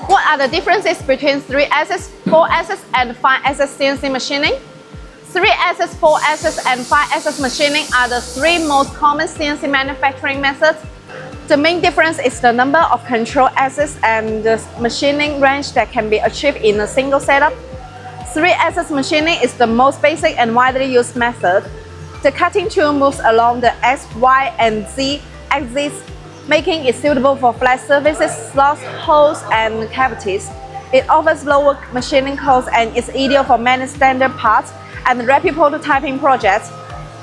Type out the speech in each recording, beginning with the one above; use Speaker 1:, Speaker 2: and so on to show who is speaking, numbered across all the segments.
Speaker 1: What are the differences between 3-axis, 4-axis, and 5-axis CNC machining? 3-axis, 4-axis, and 5-axis machining are the three most common CNC manufacturing methods. The main difference is the number of control axes and the machining range that can be achieved in a single setup. 3-axis machining is the most basic and widely used method. The cutting tool moves along the X, Y, and Z axes, making it suitable for flat surfaces, slots, holes, and cavities. It offers lower machining costs and is ideal for many standard parts and rapid prototyping projects.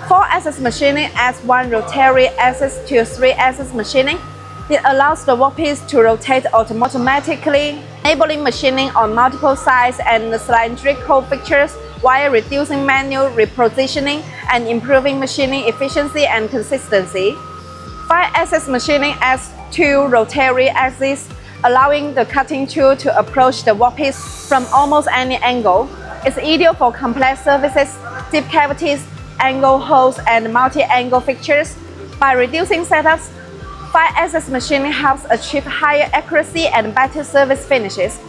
Speaker 1: 4-axis machining adds one rotary axis to 3-axis machining. It allows the workpiece to rotate automatically, enabling machining on multiple sides and cylindrical fixtures while reducing manual repositioning and improving machining efficiency and consistency. 5-axis machining adds two rotary axes, allowing the cutting tool to approach the workpiece from almost any angle. It's ideal for complex surfaces, deep cavities, angle holes, and multi-angle fixtures. By reducing setups, 5-axis machining helps achieve higher accuracy and better surface finishes,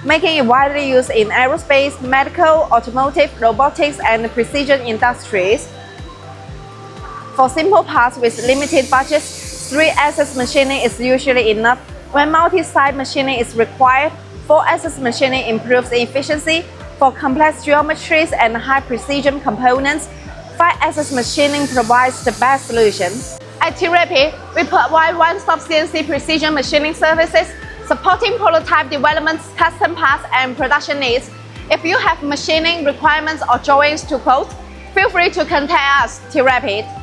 Speaker 1: making it widely used in aerospace, medical, automotive, robotics, and precision industries. For simple parts with limited budgets, 3-axis machining is usually enough. When multi-side machining is required, 4-axis machining improves efficiency. For complex geometries and high-precision components, 5-axis machining provides the best solution. At TiRapid, we provide one-stop CNC precision machining services, supporting prototype developments, custom parts, and production needs. If you have machining requirements or drawings to quote, feel free to contact us, TiRapid.